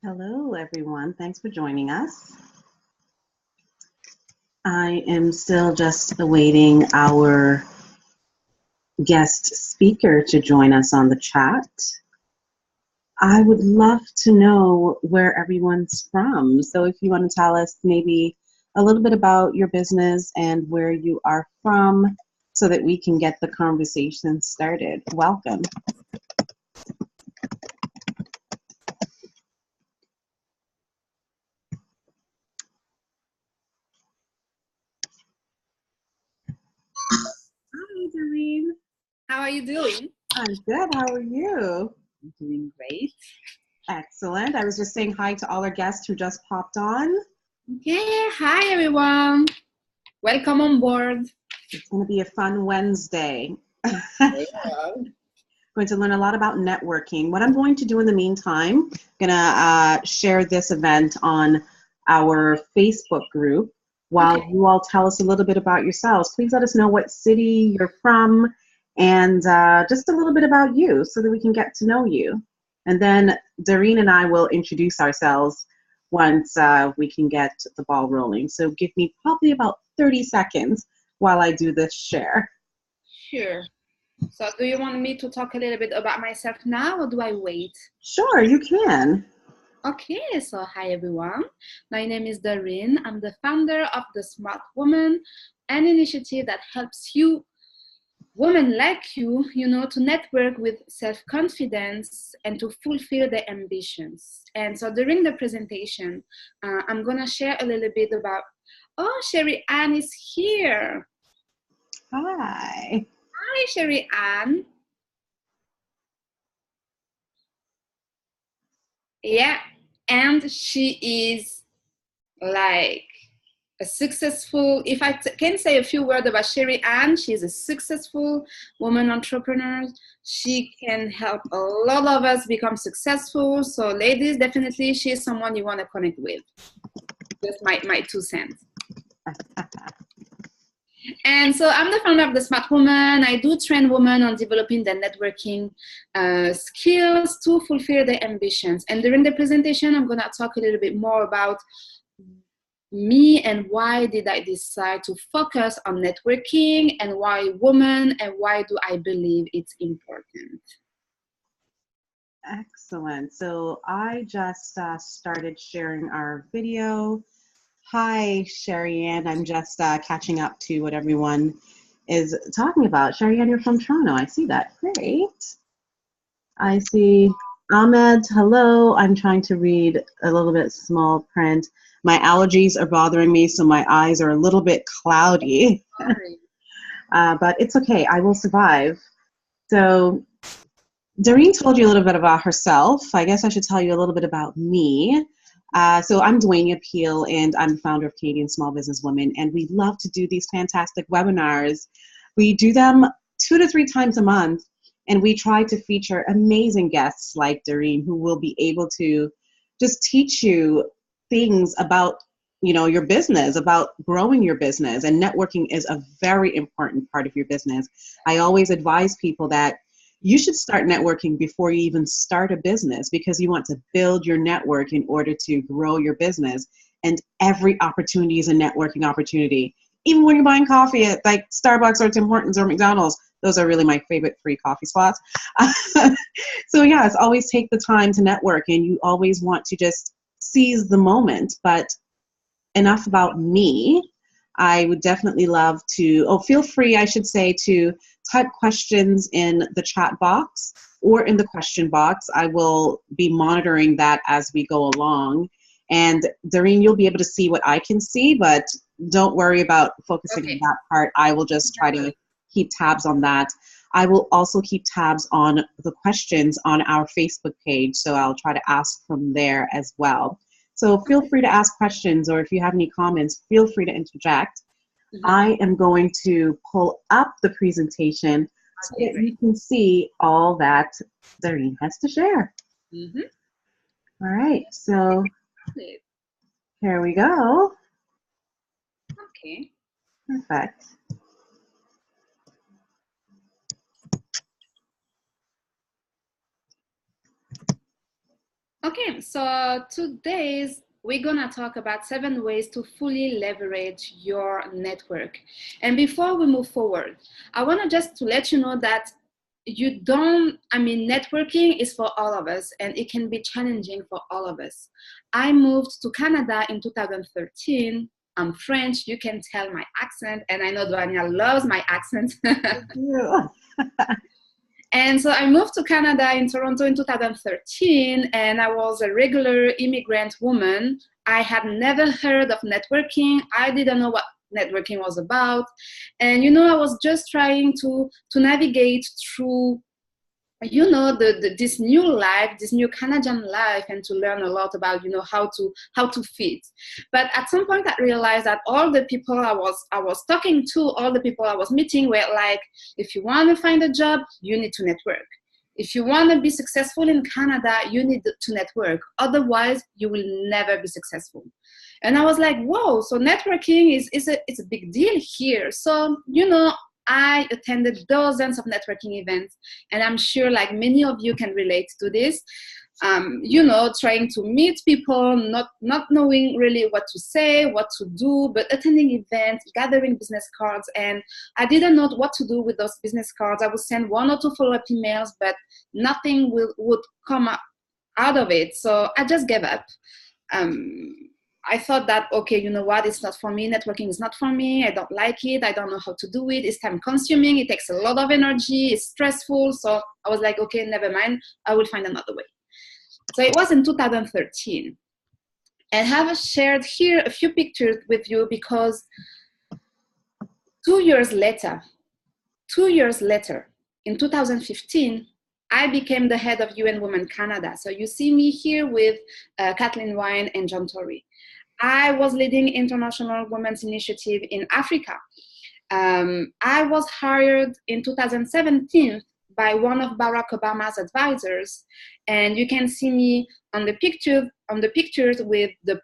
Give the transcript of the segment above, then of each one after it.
Hello, everyone. Thanks for joining us. I am still just awaiting our guest speaker to join us on the chat. I would love to know where everyone's from. So if you want to tell us maybe a little bit about your business and where you are from so that we can get the conversation started. Welcome. Hi, Doreen. How are you doing? I'm good. How are you? I'm doing great. Excellent. I was just saying hi to all our guests who just popped on. Okay, hi everyone. Welcome on board. It's going to be a fun Wednesday. Yeah. Going to learn a lot about networking. What I'm going to do in the meantime, I'm going to share this event on our Facebook group while you all tell us a little bit about yourselves. Please let us know what city you're from and just a little bit about you so that we can get to know you. And then Doreen and I will introduce ourselves once we can get the ball rolling. So give me probably about 30 seconds while I do this share. Sure. So do you want me to talk a little bit about myself now or do I wait? Sure, you can. Okay, so hi everyone. My name is Doreen. I'm the founder of The Smart Woman, an initiative that helps you, women like you, to network with self-confidence and to fulfill their ambitions. And so during the presentation, I'm gonna share a little bit about, oh, Sherry Ann is here. Hi. Hi, Sherry Ann. Yeah, and she is like a successful, if I can say a few words about Sherry Ann, she's a successful woman entrepreneur. She can help a lot of us become successful. So ladies, definitely she's someone you want to connect with. Just my 2 cents. And so I'm the founder of The Smart Woman. I do train women on developing their networking skills to fulfill their ambitions. And during the presentation, I'm going to talk a little bit more about me and why did I decide to focus on networking and why women and why do I believe it's important. Excellent. So I just started sharing our video. Hi, Sherry Ann. I'm just catching up to what everyone is talking about. Sherry Ann, you're from Toronto. I see that. Great. I see Ahmed. Hello. I'm trying to read a little bit small print. My allergies are bothering me, so my eyes are a little bit cloudy. But it's okay. I will survive. So Doreen told you a little bit about herself. I guess I should tell you a little bit about me. So I'm Dwayne Peel, and I'm the founder of Canadian Small Business Women, and we love to do these fantastic webinars. We do them 2 to 3 times a month, and we try to feature amazing guests like Doreen, who will be able to just teach you things about your business, about growing your business, and networking is a very important part of your business. I always advise people that you should start networking before you even start a business because you want to build your network in order to grow your business. And every opportunity is a networking opportunity. Even when you're buying coffee at like Starbucks or Tim Hortons or McDonald's, those are really my favorite free coffee spots. So yes, always take the time to network, and you always want to just seize the moment. But enough about me. I would definitely love to, feel free, I should say, to type questions in the chat box or in the question box. I will be monitoring that as we go along. And Doreen, you'll be able to see what I can see, but don't worry about focusing on that part. I will just try to keep tabs on that. I will also keep tabs on the questions on our Facebook page, so I'll try to ask from there as well. So feel free to ask questions, or if you have any comments, feel free to interject. I am going to pull up the presentation so that you can see all that Doreen has to share. All right, so here we go. Okay. Perfect. Okay, so today's we're gonna talk about 7 ways to fully leverage your network. And before we move forward, I wanna just to let you know that networking is for all of us and it can be challenging for all of us. I moved to Canada in 2013. I'm French, you can tell my accent, and I know Duanya loves my accent. Thank you. And so I moved to Canada in Toronto in 2013, and I was a regular immigrant woman. I had never heard of networking. I didn't know what networking was about. And, I was just trying to navigate through this new life, this new Canadian life, and to learn a lot about how to fit. But at some point I realized that all the people I was talking to, all the people I was meeting were like, if you want to find a job, you need to network. If you want to be successful in Canada, you need to network, otherwise you will never be successful. And I was like, whoa, so networking is a big deal here. So I attended dozens of networking events, and I'm sure like many of you can relate to this. Trying to meet people, not knowing really what to say, what to do, but attending events, gathering business cards, and I didn't know what to do with those business cards. I would send 1 or 2 follow-up emails, but nothing would come out of it. So I just gave up. I thought that, okay, you know what, it's not for me. Networking is not for me. I don't like it. I don't know how to do it. It's time consuming. It takes a lot of energy. It's stressful. So I was like, okay, never mind. I will find another way. So it was in 2013. And I have shared here a few pictures with you because 2 years later, in 2015, I became the head of UN Women Canada. So you see me here with Kathleen Wine and John Tory. I was leading International Women's Initiative in Africa. I was hired in 2017 by one of Barack Obama's advisors, and you can see me on the pictures with the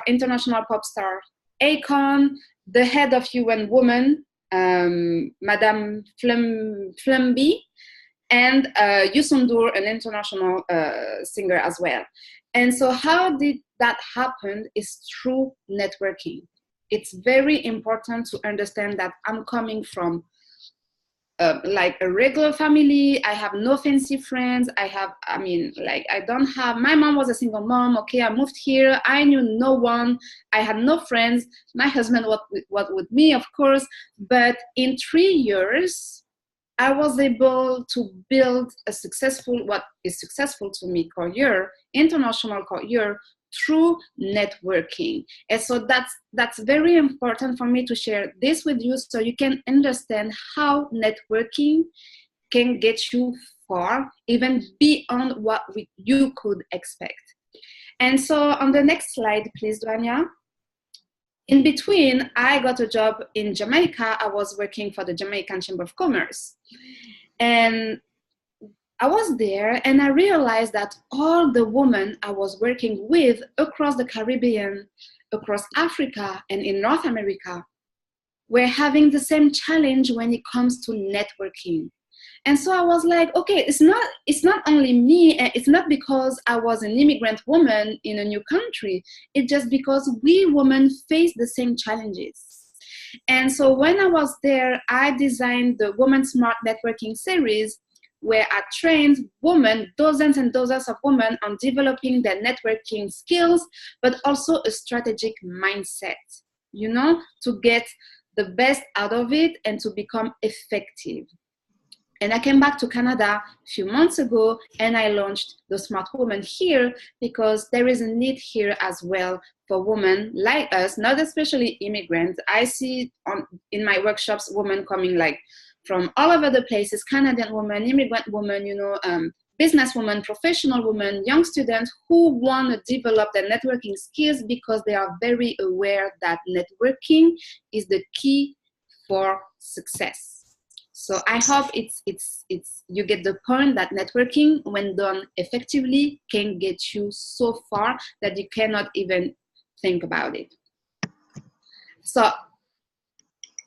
international pop star Akon, the head of UN Women, Madame Flumby, and Youssou N'Dour, an international singer as well. And so how did that happen is through networking. It's very important to understand that I'm coming from like a regular family. I have no fancy friends. My mom was a single mom. Okay, I moved here. I knew no one. I had no friends. My husband was with me, of course. But in 3 years, I was able to build what is successful to me career, international career, through networking. And so that's very important for me to share this with you so you can understand how networking can get you far, even beyond what you could expect. And so on the next slide, please, Duanya. In between, I got a job in Jamaica. I was working for the Jamaican Chamber of Commerce. And I was there and I realized that all the women I was working with across the Caribbean, across Africa, and in North America were having the same challenge when it comes to networking. And so I was like, okay, it's not only me, and it's not because I was an immigrant woman in a new country, it's just because we women face the same challenges. And so when I was there, I designed the Women Smart Networking series, where I trained women, dozens and dozens of women, on developing their networking skills, but also a strategic mindset, to get the best out of it and to become effective. And I came back to Canada a few months ago and I launched the Smart Woman here because there is a need here as well for women like us, not especially immigrants. I see in my workshops women coming like from all over the places, Canadian women, immigrant women, business women, professional women, young students who want to develop their networking skills because they are very aware that networking is the key for success. So I hope you get the point that networking, when done effectively, can get you so far that you cannot even think about it. So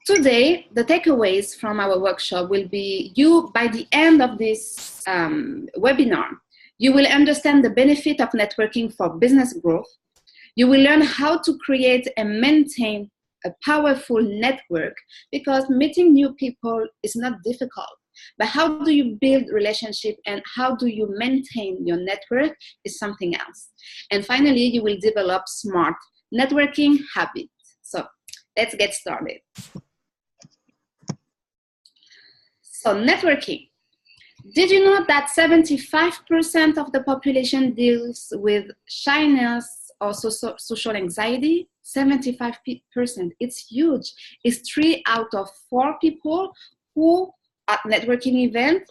today, the takeaways from our workshop will be by the end of this webinar, You will understand the benefit of networking for business growth. You will learn how to create and maintain a powerful network, because meeting new people is not difficult. But how do you build relationship and how do you maintain your network is something else. And finally, you will develop smart networking habits. So let's get started. So networking. Did you know that 75% of the population deals with shyness or social anxiety? 75%. It's huge. It's 3 out of 4 people who at networking event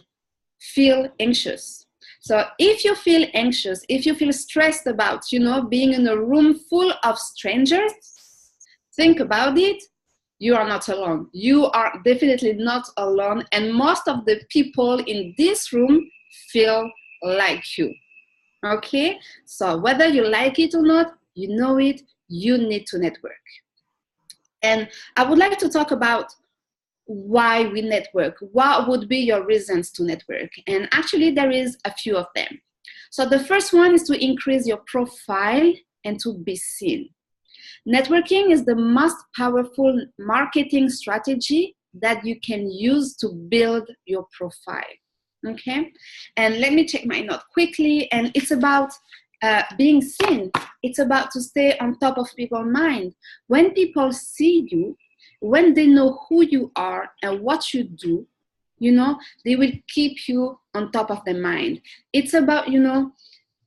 feel anxious. So if you feel anxious, if you feel stressed about, being in a room full of strangers, think about it. You are not alone. You are definitely not alone. And most of the people in this room feel like you. Okay? So whether you like it or not, you know it, you need to network. And I would like to talk about why we network. What would be your reasons to network? And actually there is a few of them. So the first one is to increase your profile and to be seen. Networking is the most powerful marketing strategy that you can use to build your profile. Okay? And let me check my note quickly. And it's about being seen. It's about to stay on top of people's mind. When people see you, when they know who you are and what you do, they will keep you on top of their mind. It's about,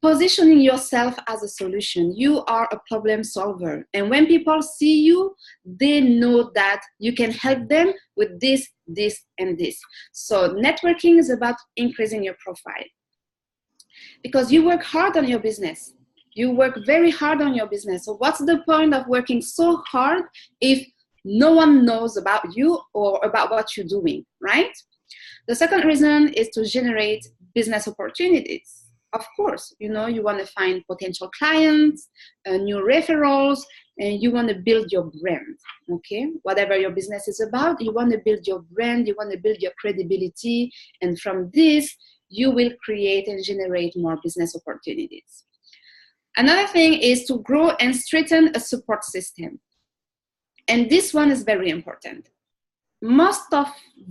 positioning yourself as a solution. You are a problem solver. And when people see you, they know that you can help them with this, this, and this. So networking is about increasing your profile. Because you work hard on your business. You work very hard on your business. So what's the point of working so hard if no one knows about you or about what you're doing, right? The second reason is to generate business opportunities. Of course, you want to find potential clients, new referrals, and you want to build your brand, okay? Whatever your business is about, you want to build your brand, you want to build your credibility, and from this, you will create and generate more business opportunities. Another thing is to grow and strengthen a support system. And this one is very important. Most of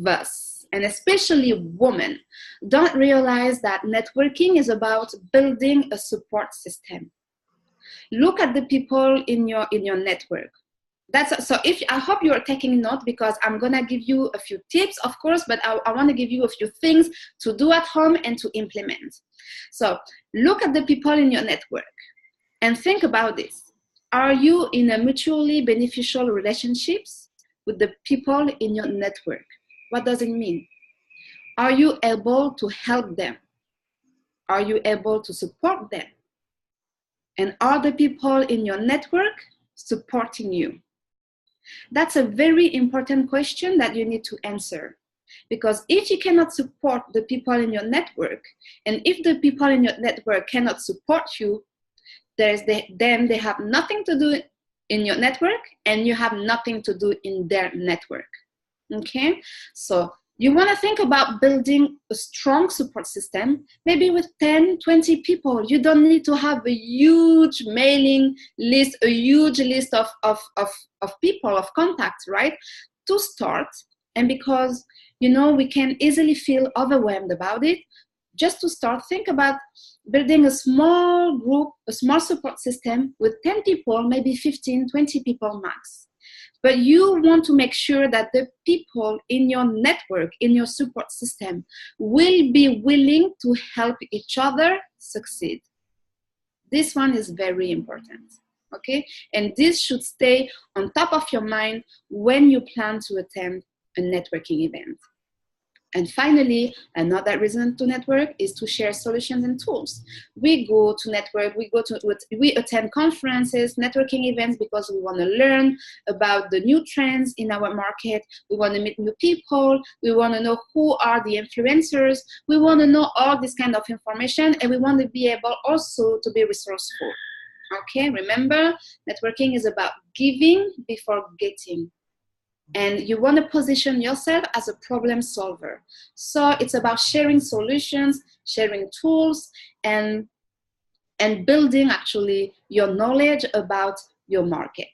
us, and especially women, don't realize that networking is about building a support system. Look at the people in your network. I hope you are taking note, because I'm gonna give you a few tips, of course, but I want to give you a few things to do at home and to implement. So look at the people in your network and think about this. Are you in a mutually beneficial relationships with the people in your network? What does it mean? Are you able to help them? Are you able to support them? And are the people in your network supporting you? That's a very important question that you need to answer. Because if you cannot support the people in your network, and if the people in your network cannot support you, then they have nothing to do in your network, and you have nothing to do in their network. Okay? So you want to think about building a strong support system, maybe with 10, 20 people. You don't need to have a huge mailing list, a huge list of people, of contacts, right? To start, and because, we can easily feel overwhelmed about it, just to start, think about building a small group, a small support system with 10 people, maybe 15, 20 people max. But you want to make sure that the people in your network, in your support system, will be willing to help each other succeed. This one is very important, okay? And this should stay on top of your mind when you plan to attend a networking event. And finally, another reason to network is to share solutions and tools. We go to network, we attend conferences, networking events, because we want to learn about the new trends in our market. We want to meet new people. We want to know who are the influencers. We want to know all this kind of information, and we want to be able also to be resourceful. Okay, remember, networking is about giving before getting. and you want to position yourself as a problem solver. So it's about sharing solutions, sharing tools, and building actually your knowledge about your market.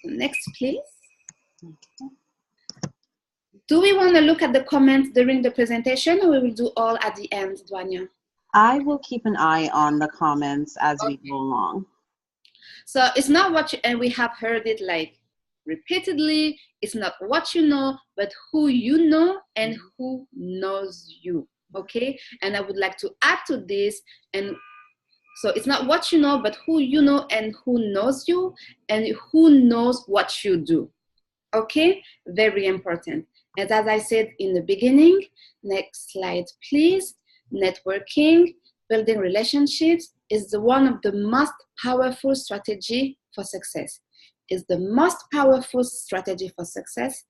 Next, please. Do we want to look at the comments during the presentation, or we will do all at the end, Duanya? I will keep an eye on the comments as we go along. So it's not what you, and we have heard it like repeatedly, it's not what you know, but who you know and who knows you, okay? And I would like to add to this, and so it's not what you know, but who you know and who knows you and who knows what you do, okay? Very important. And as I said in the beginning, next slide, please. Networking, building relationships is one of the most powerful strategy for success. Is the most powerful strategy for success.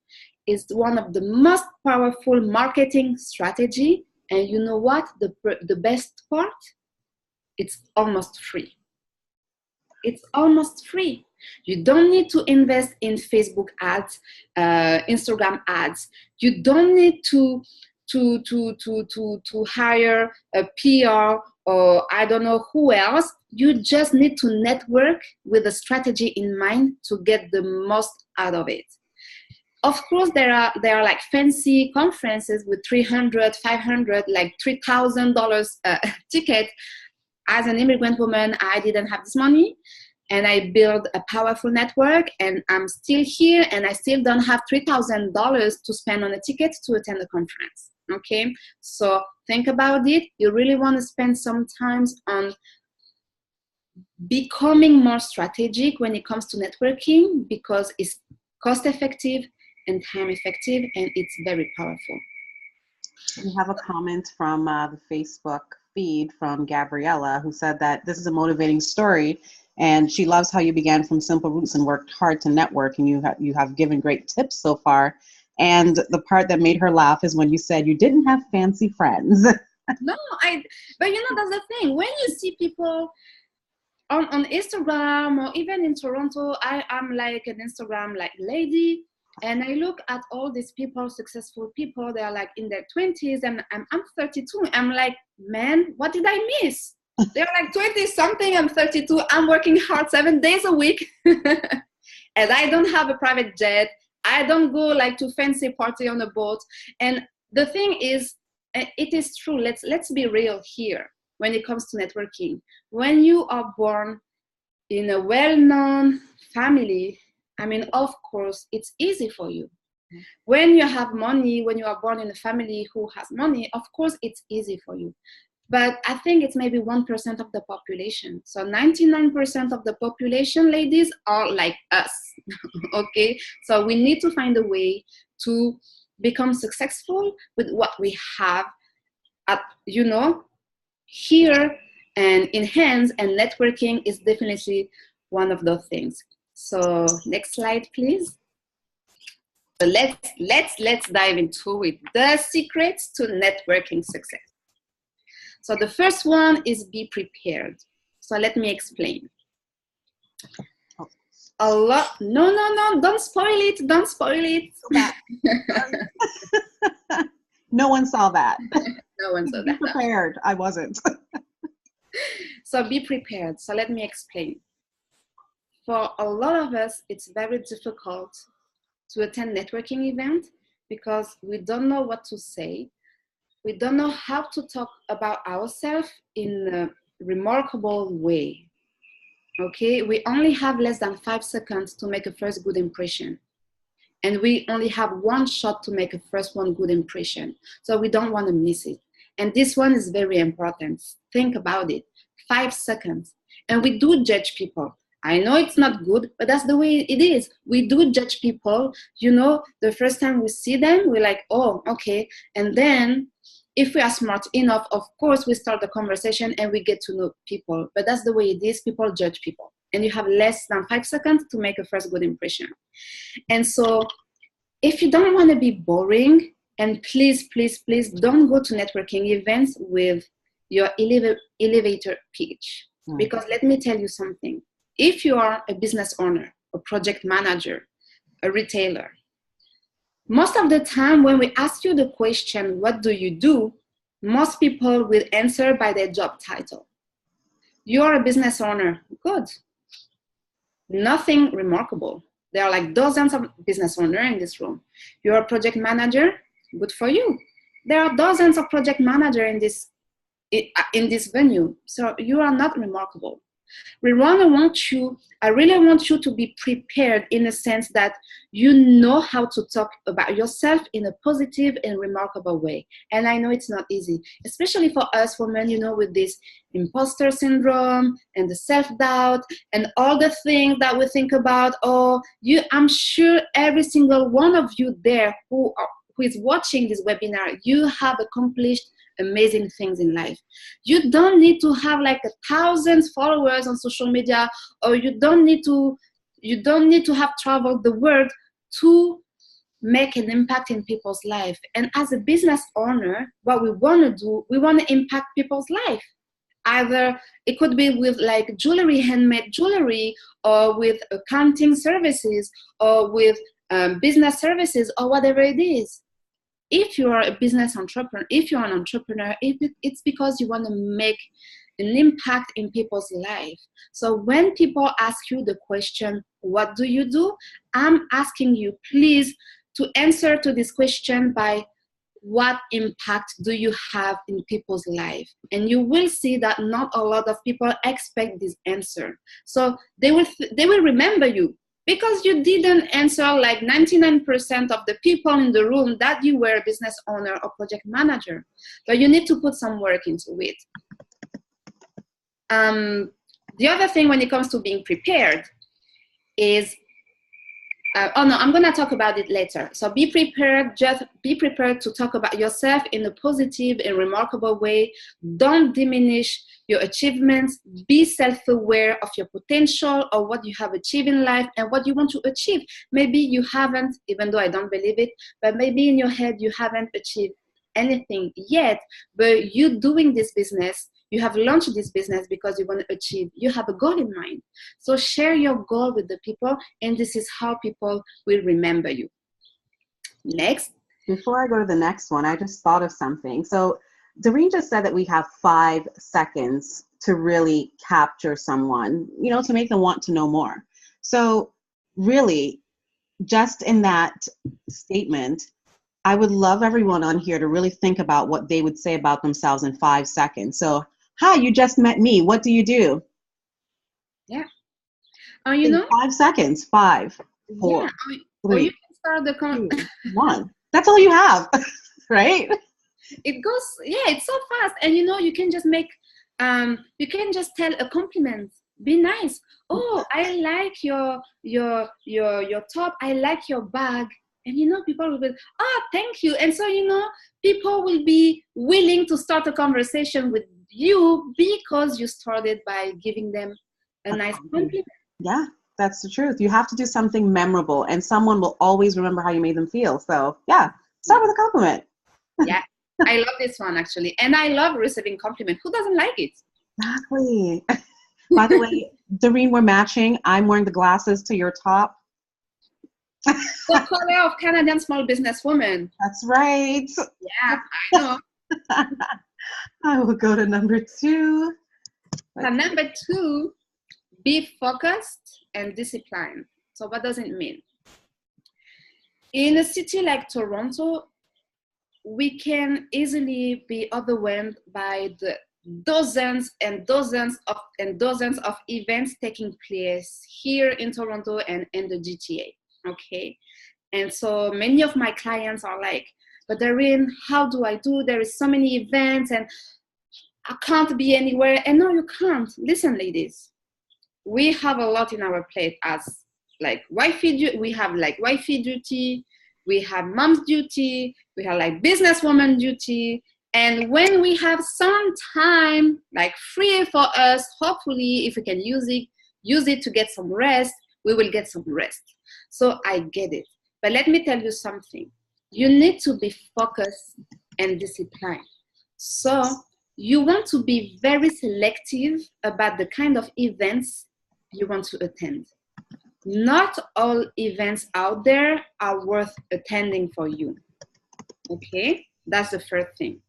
Is one of the most powerful marketing strategy. And you know what? The best part? It's almost free. It's almost free. You don't need to invest in Facebook ads, Instagram ads. You don't need to hire a PR or I don't know who else. You just need to network with a strategy in mind to get the most out of it. Of course, there are like fancy conferences with $300, $500, like $3,000 ticket. As an immigrant woman, I didn't have this money. And I built a powerful network, and I'm still here, and I still don't have $3,000 to spend on a ticket to attend a conference, okay? So think about it. You really want to spend some time on becoming more strategic when it comes to networking, because it's cost-effective and time-effective, and it's very powerful. We have a comment from the Facebook feed from Gabriella, who said that this is a motivating story, and she loves how you began from simple roots and worked hard to network, and you have given great tips so far. And the part that made her laugh is when you said you didn't have fancy friends. No, but you know, that's the thing. When you see people on Instagram or even in Toronto, I'm like an Instagram like lady, and I look at all these people, successful people, they are like in their 20s, and I'm 32. I'm like, man, what did I miss? They're like 20 something, I'm 32, I'm working hard 7 days a week. And I don't have a private jet. I don't go like to fancy party on a boat. And the thing is, it is true. Let's be real here when it comes to networking. When you are born in a well-known family, I mean, of course, it's easy for you. When you have money, when you are born in a family who has money, of course, it's easy for you. But I think it's maybe 1% of the population. So 99% of the population, ladies, are like us, okay? So we need to find a way to become successful with what we have, at, you know, here and in hands, and networking is definitely one of those things. So next slide, please. So let's dive into it. The secrets to networking success. So the first one is be prepared. So let me explain. No, don't spoil it. Don't spoil it. No one saw that. No one saw that. Be prepared. I wasn't. So be prepared. So let me explain. For a lot of us, it's very difficult to attend networking events because we don't know what to say. We don't know how to talk about ourselves in a remarkable way, okay? We only have less than 5 seconds to make a first good impression. And we only have one shot to make a first one good impression. So we don't want to miss it. And this one is very important. Think about it. 5 seconds. And we do judge people. I know it's not good, but that's the way it is. We do judge people. You know, the first time we see them, we're like, oh, okay. And then if we are smart enough, of course, we start the conversation and we get to know people. But that's the way it is. People judge people. And you have less than 5 seconds to make a first good impression. And so if you don't want to be boring, and please, please, please don't go to networking events with your elevator pitch. Because let me tell you something. If you are a business owner, a project manager, a retailer. Most of the time when we ask you the question, what do you do? Most people will answer by their job title. You're a business owner. Good. Nothing remarkable. There are like dozens of business owners in this room. You're a project manager. Good for you. There are dozens of project managers in this venue. So you are not remarkable. I really want you to be prepared in the sense that you know how to talk about yourself in a positive and remarkable way. And I know it's not easy, especially for us women, with this imposter syndrome and the self-doubt and all the things that we think about. I'm sure every single one of you there who is watching this webinar, you have accomplished amazing things in life. You don't need to have like 1,000 followers on social media, or you don't need to have traveled the world to make an impact in people's life. And as a business owner, what we want to do, we want to impact people's life. Either it could be with like jewelry, handmade jewelry, or with accounting services, or with business services, or whatever it is. If you are a business entrepreneur, if you're an entrepreneur, it's because you want to make an impact in people's life. So when people ask you the question, what do you do? I'm asking you, please, to answer to this question by what impact do you have in people's life? And you will see that not a lot of people expect this answer. So they will remember you, because you didn't answer like 99% of the people in the room that you were a business owner or project manager. But you need to put some work into it. The other thing when it comes to being prepared is, I'm going to talk about it later. So be prepared, just be prepared to talk about yourself in a positive and remarkable way. Don't diminish your achievements. Be self-aware of your potential or what you have achieved in life and what you want to achieve. Maybe you haven't, even though I don't believe it, but maybe in your head you haven't achieved anything yet, but you doing this business, you have launched this business because you want to achieve, you have a goal in mind. So share your goal with the people, and this is how people will remember you. Next. Before I go to the next one, I just thought of something. So Doreen just said that we have 5 seconds to really capture someone, to make them want to know more. So really, just in that statement, I would love everyone on here to really think about what they would say about themselves in 5 seconds. So, hi, you just met me. What do you do? Yeah. In 5 seconds. 5, 4, yeah. 3, you can start the 2, 1. That's all you have, right? It goes, it's so fast. And you can just make, you can just tell a compliment. Be nice. Oh, I like your top. I like your bag. And people will be, thank you. And so, people will be willing to start a conversation with you because you started by giving them a nice compliment. Yeah, that's the truth. You have to do something memorable, and someone will always remember how you made them feel. So yeah, start with a compliment. Yeah, I love this one actually. And I love receiving compliments. Who doesn't like it? Exactly. By the way, Doreen, we're matching. I'm wearing the glasses to your top. The color of Canadian small business woman. That's right. Yeah, I know. I will go to number 2. So number 2, be focused and disciplined. So what does it mean? In a city like Toronto, we can easily be overwhelmed by the dozens and dozens of events taking place here in Toronto and in the GTA. Okay, and so many of my clients are like, but Doreen, how do I do? There is so many events and I can't be anywhere. And no, you can't. Listen, ladies, we have a lot in our plate as like wifey. We have like wifey duty, we have mom's duty, we have like businesswoman duty. And when we have some time like free for us, hopefully if we can use it to get some rest, we will get some rest. So I get it. But let me tell you something. You need to be focused and disciplined. So you want to be very selective about the kind of events you want to attend. Not all events out there are worth attending for you. Okay, that's the first thing.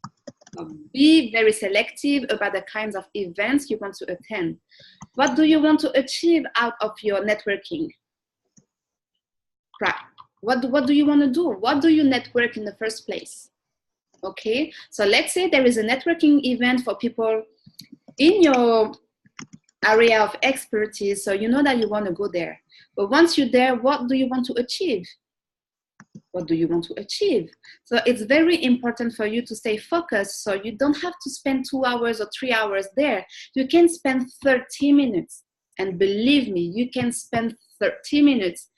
Be very selective about the kinds of events you want to attend. What do you want to achieve out of your networking? What do you want to do? What do you network in the first place? Okay, so let's say there is a networking event for people in your area of expertise, so you know that you want to go there. But once you're there, what do you want to achieve? What do you want to achieve? So it's very important for you to stay focused, so you don't have to spend 2 hours or 3 hours there. You can spend 30 minutes. And believe me, you can spend 30 minutes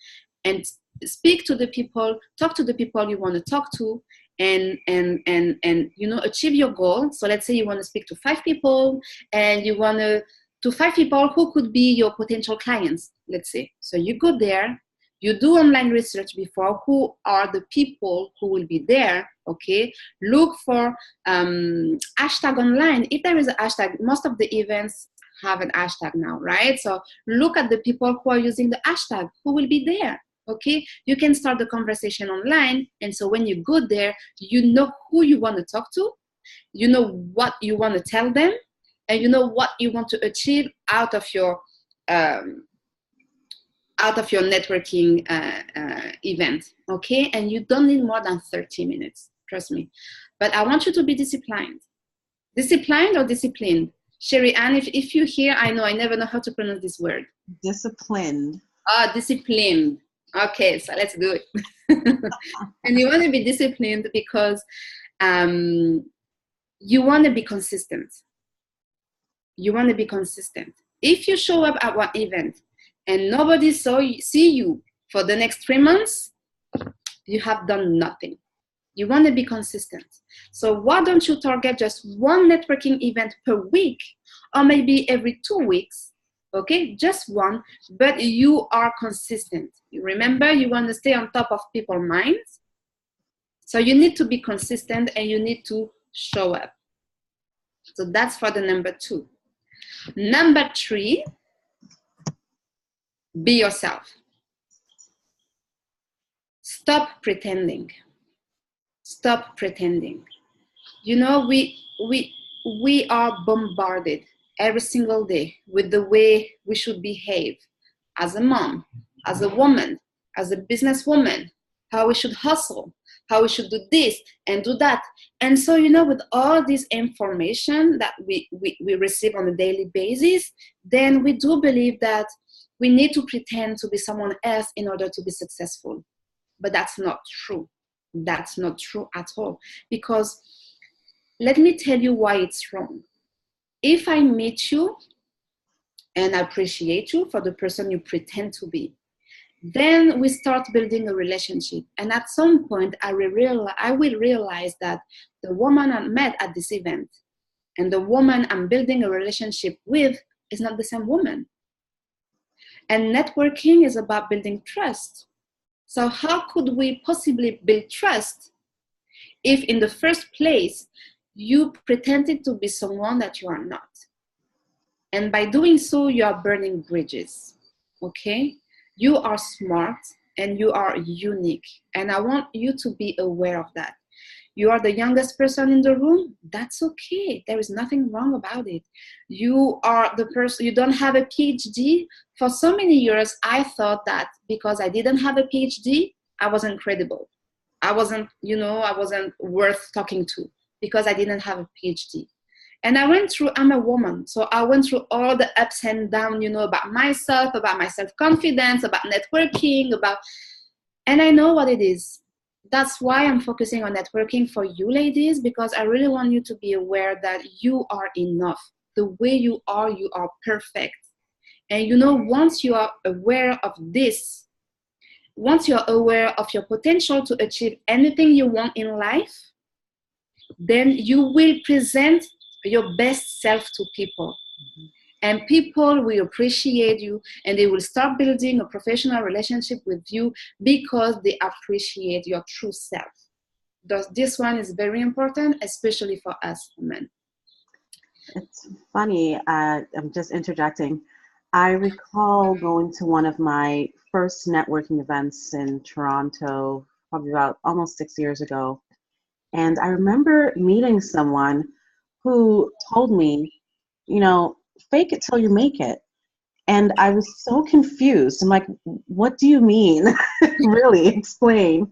and speak to the people, talk to the people you want to talk to, and you know, achieve your goal. So let's say you want to speak to 5 people, and you want to 5 people who could be your potential clients, let's say. So you go there, you do online research before, who are the people who will be there, okay? Look for hashtag online. If there is a hashtag, most of the events have an hashtag now, right? So look at the people who are using the hashtag, who will be there, okay? You can start the conversation online, and so when you go there, you know who you want to talk to, you know what you want to tell them, and you know what you want to achieve out of your networking event, okay? And you don't need more than 30 minutes, trust me. But I want you to be disciplined. Disciplined or disciplined? Sherry Ann, if you hear, I know I never know how to pronounce this word. Disciplined. Disciplined. Okay, so let's do it. And you want to be disciplined because you want to be consistent. You want to be consistent. If you show up at one event and nobody see you for the next 3 months, you have done nothing. You want to be consistent. So why don't you target just one networking event per week, or maybe every 2 weeks, okay? Just one, but you are consistent. Remember, you want to stay on top of people's minds. So you need to be consistent, and you need to show up. So that's for the number 2. Number 3, be yourself. Stop pretending. Stop pretending. You know, we are bombarded every single day with the way we should behave as a mom, as a woman, as a businesswoman, how we should hustle, how we should do this and do that. And so, you know, with all this information that we receive on a daily basis, then we do believe that we need to pretend to be someone else in order to be successful. But that's not true. That's not true at all. Because let me tell you why it's wrong. If I meet you and I appreciate you for the person you pretend to be, then we start building a relationship. And at some point, I will realize that the woman I met at this event and the woman I'm building a relationship with is not the same woman. And networking is about building trust. So how could we possibly build trust if in the first place you pretended to be someone that you are not? And by doing so, you are burning bridges, okay? You are smart and you are unique. And I want you to be aware of that. You are the youngest person in the room. That's okay. There is nothing wrong about it. You are the person, you don't have a PhD. For so many years, I thought that because I didn't have a PhD, I wasn't credible. I wasn't worth talking to because I didn't have a PhD. And I'm a woman, so I went through all the ups and downs, you know, about my self-confidence, about networking, and I know what it is. That's why I'm focusing on networking for you ladies, because I really want you to be aware that you are enough. The way you are perfect. And you know, once you are aware of this, once you're aware of your potential to achieve anything you want in life, then you will present your best self to people. Mm-hmm. And people will appreciate you, and they will start building a professional relationship with you because they appreciate your true self. This one is very important, especially for us women. It's funny, I'm just interjecting. I recall going to one of my first networking events in Toronto, probably about almost 6 years ago. And I remember meeting someone who told me, you know, fake it till you make it. And I was so confused. I'm like, what do you mean? Really, explain.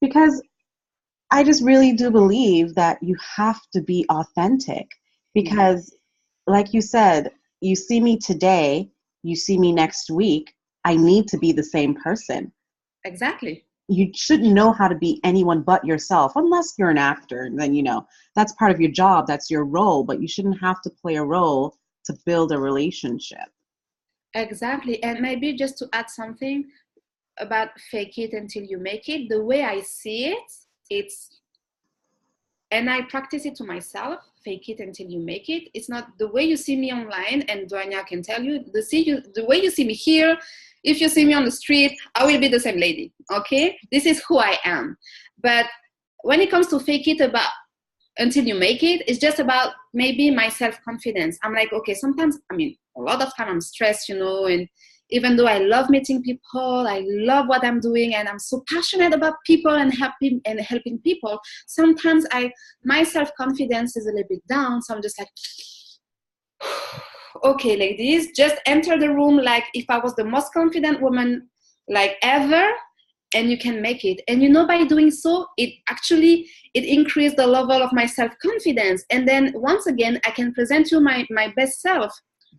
Because I just really do believe that you have to be authentic. Because, like you said, you see me today, you see me next week, I need to be the same person. Exactly. You shouldn't know how to be anyone but yourself, unless you're an actor. And then, that's part of your job, that's your role, but you shouldn't have to play a role to build a relationship. Exactly. And maybe just to add something about fake it until you make it, the way I see it, it's, and I practice it to myself, fake it until you make it. It's not the way you see me online, and Duanya can tell you, the way you see me here, if you see me on the street, I will be the same lady, okay? This is who I am. But when it comes to fake it about until you make it, it's just about maybe my self-confidence. I'm like, okay, sometimes, a lot of time I'm stressed, and even though I love meeting people, I love what I'm doing, and I'm so passionate about people and helping people, sometimes my self-confidence is a little bit down, so I'm just like, okay, ladies, just enter the room like if I was the most confident woman like ever, and you can make it. And by doing so, it increased the level of my self-confidence. And then once again, I can present you my best self.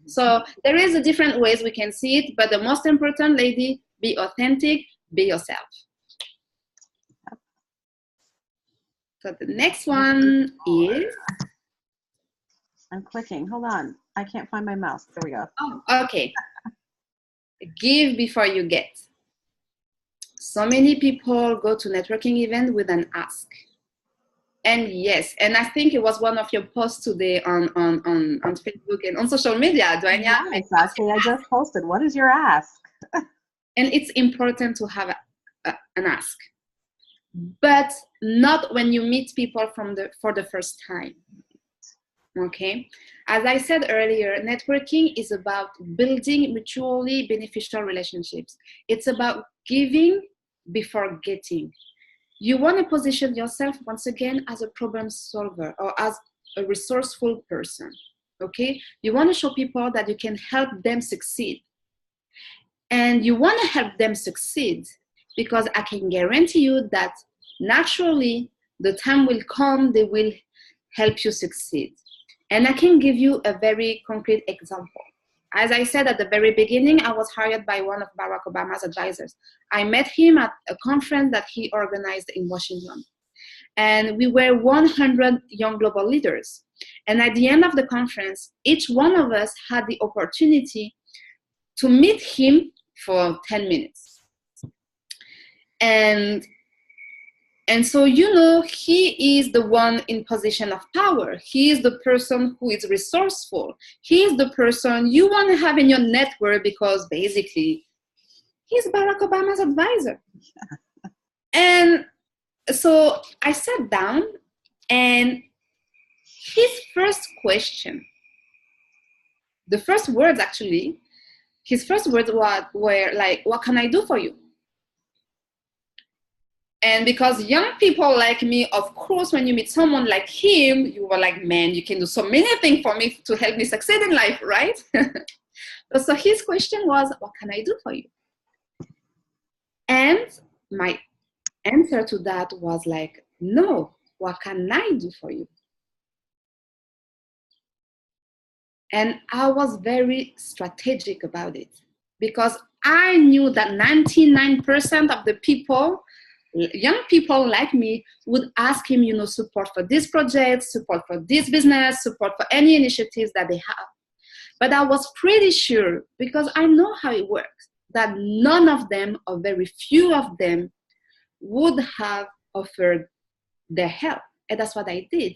So there is a different ways we can see it, but the most important, lady, be authentic, be yourself. So the next one is... I'm clicking, hold on. I can't find my mouse, there we go. Oh, okay. Give before you get. So many people go to networking event with an ask. And yes, and I think it was one of your posts today on Facebook and on social media, Duanya. Yeah, exactly. I just posted. What is your ask? And it's important to have an ask, but not when you meet people for the first time. Okay, as I said earlier, networking is about building mutually beneficial relationships. It's about giving before getting. You want to position yourself once again as a problem solver or as a resourceful person, okay? You want to show people that you can help them succeed. And you want to help them succeed because I can guarantee you that naturally the time will come, they will help you succeed. And I can give you a very concrete example. As I said at the very beginning, I was hired by one of Barack Obama's advisors. I met him at a conference that he organized in Washington. And we were 100 young global leaders. And at the end of the conference, each one of us had the opportunity to meet him for 10 minutes. And so, he is the one in position of power. He is the person who is resourceful. He is the person you want to have in your network because basically he's Barack Obama's advisor. And so I sat down, and his first question, his first words were like, what can I do for you? And because young people like me, of course, when you meet someone like him, you were like, man, you can do so many things for me to help me succeed in life, right? So his question was, what can I do for you? And my answer to that was like, no, what can I do for you? And I was very strategic about it because I knew that 99% of the people, young people like me, would ask him, support for this project, support for this business, support for any initiatives that they have. But I was pretty sure, because I know how it works, that none of them, or very few of them, would have offered their help. And that's what I did.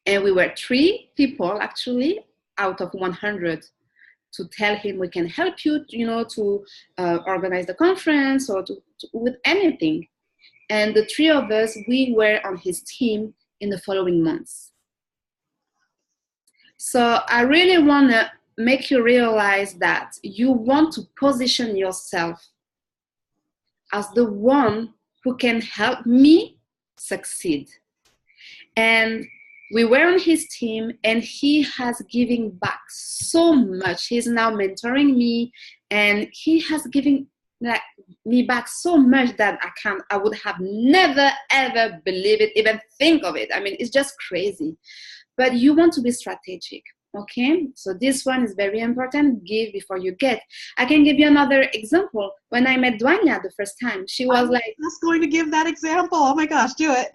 And we were 3 people, actually, out of 100 to tell him we can help you, to organize the conference or with anything. And the 3 of us, we were on his team in the following months. So I really want to make you realize that you want to position yourself as the one who can help me succeed. And we were on his team, and he has given back so much. He's now mentoring me, and he has given me back so much that I would have never ever believe it, even think of it. I mean, it's just crazy. But you want to be strategic. Okay, so this one is very important. Give before you get. I can give you another example. When I met Duanya the first time, she was like, I'm just going to give that example. Oh my gosh, do it.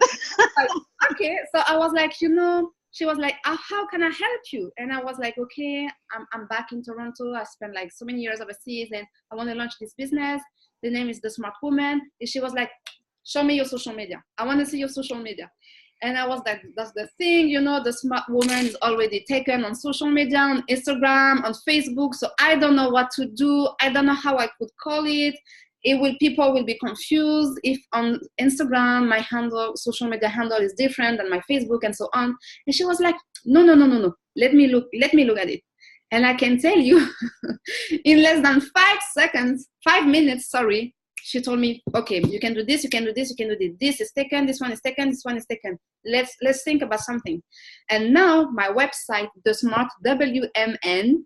okay, so I was like, she was like, how can I help you? And I was like, okay, I'm back in Toronto. I spent like so many years overseas, and I want to launch this business. The name is The Smart Woman. And she was like, show me your social media. I want to see your social media. And I was like, that's the thing, the Smart Woman is already taken on social media, on Instagram, on Facebook. So I don't know what to do. I don't know how I could call it. People will be confused if on Instagram, my social media handle is different than my Facebook and so on. And she was like, no. Let me look at it. And I can tell you in less than 5 minutes, she told me, okay, you can do this, you can do this, you can do this. This is taken, this one is taken, this one is taken. Let's think about something. And now my website, The Smart WMN,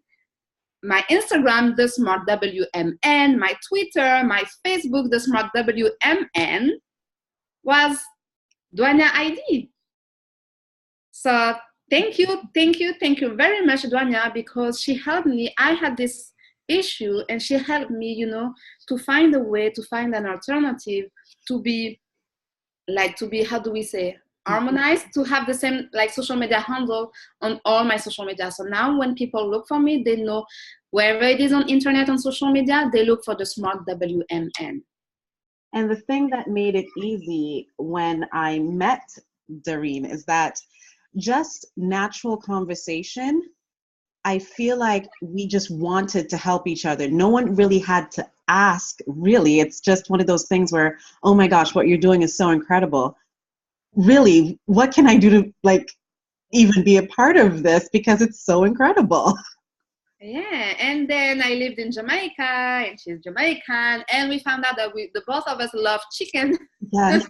my Instagram, The Smart WMN, my Twitter, my Facebook, The Smart WMN, was Duanya ID. So thank you very much, Duanya, because she helped me. I had this issue, and she helped me, to find a way, to find an alternative, to be, how do we say, harmonized, to have the same social media handle on all my social media. So now when people look for me, they know wherever it is on internet, on social media, they look for The Smart WMN. And the thing that made it easy when I met Darine is that just natural conversation, I feel like we just wanted to help each other. No one really had to ask, really. It's just one of those things where, oh my gosh, what you're doing is so incredible. Really, what can I do to even be a part of this, because it's so incredible. Yeah, and then I lived in Jamaica, and she's Jamaican, and we found out that the both of us love chicken. Yes.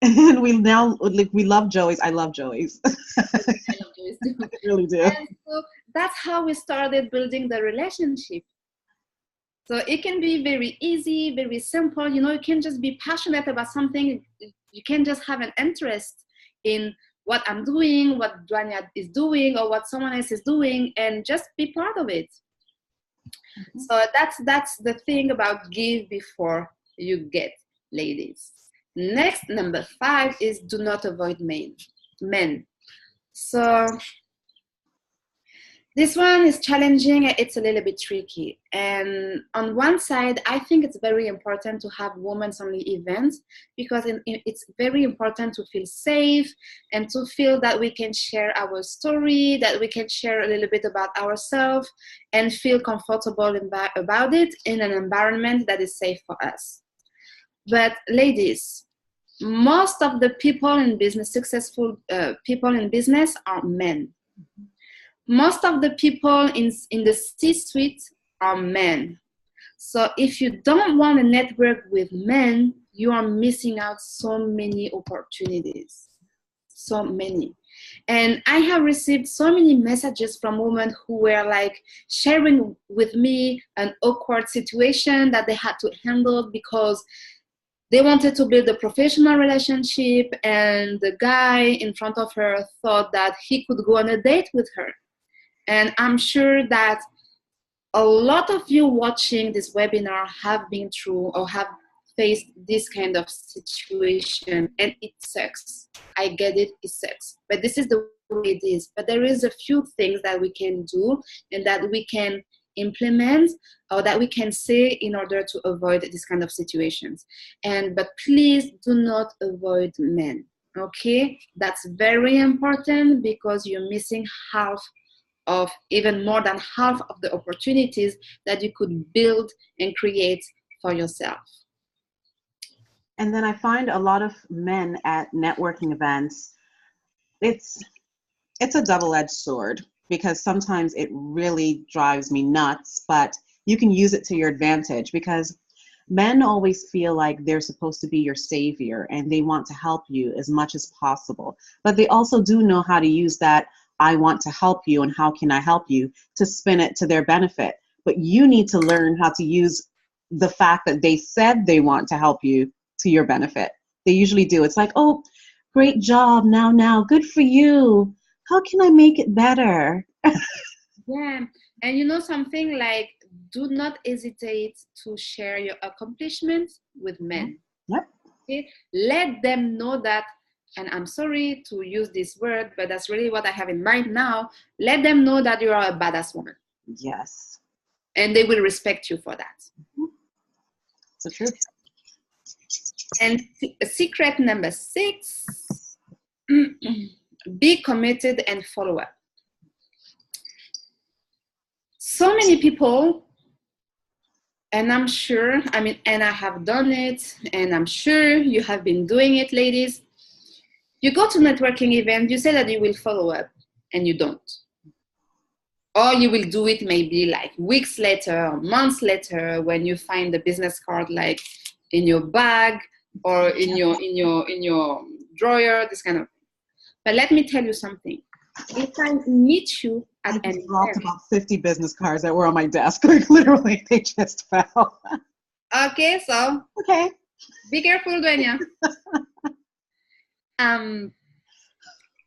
And we now we love Joey's. I love Joey's. I love Joey's too. I really do. And so that's how we started building the relationship. So it can be very easy, very simple. You can just be passionate about something. You can just have an interest in what I'm doing, what Duanya is doing, or what someone else is doing, and just be part of it. Mm-hmm. So that's the thing about give before you get, ladies. Next, number 5 is do not avoid men. So this one is challenging. It's a little bit tricky. And on one side, I think it's very important to have women's-only events, because it's very important to feel safe and to feel that we can share our story, that we can share a little bit about ourselves and feel comfortable about it in an environment that is safe for us. But ladies, most of the people in business, successful people in business, are men. Mm-hmm. Most of the people in the C-suite are men. So if you don't want to network with men, you are missing out so many opportunities. So many. And I have received so many messages from women who were sharing with me an awkward situation that they had to handle because they wanted to build a professional relationship, and the guy in front of her thought that he could go on a date with her. And I'm sure that a lot of you watching this webinar have been through or have faced this kind of situation, and it sucks. I get it, it sucks. But this is the way it is. But there is a few things that we can do and that we can implement or that we can say in order to avoid this kind of situations. But please do not avoid men, okay? That's very important, because you're missing half of, even more than half of the opportunities that you could build and create for yourself. And then I find a lot of men at networking events, it's a double-edged sword. because sometimes it really drives me nuts, but you can use it to your advantage, because men always feel like they're supposed to be your savior and they want to help you as much as possible. But they also do know how to use that "I want to help you and how can I help you" to spin it to their benefit. But you need to learn how to use the fact that they said they want to help you to your benefit. They usually do. It's like, "Oh, great job. Now, good for you. How can I make it better?" Yeah. And you know something, like, do not hesitate to share your accomplishments with men. Yep. Okay? Let them know that, and I'm sorry to use this word, but that's really what I have in mind now. Let them know that you are a badass woman. Yes. And they will respect you for that. It's the truth. And secret number 6, be committed and follow up. So many people, and I'm sure, and I have done it, and I'm sure you have been doing it, ladies. You go to networking event, you say that you will follow up, and you don't. Or you will do it maybe like weeks later or months later, when you find the business card like in your bag or in your drawer, this kind of thing. But let me tell you something. If I meet you at an event, dropped about 50 business cards that were on my desk. Like, literally, they just fell. Okay, so Okay. Be careful, Duenya.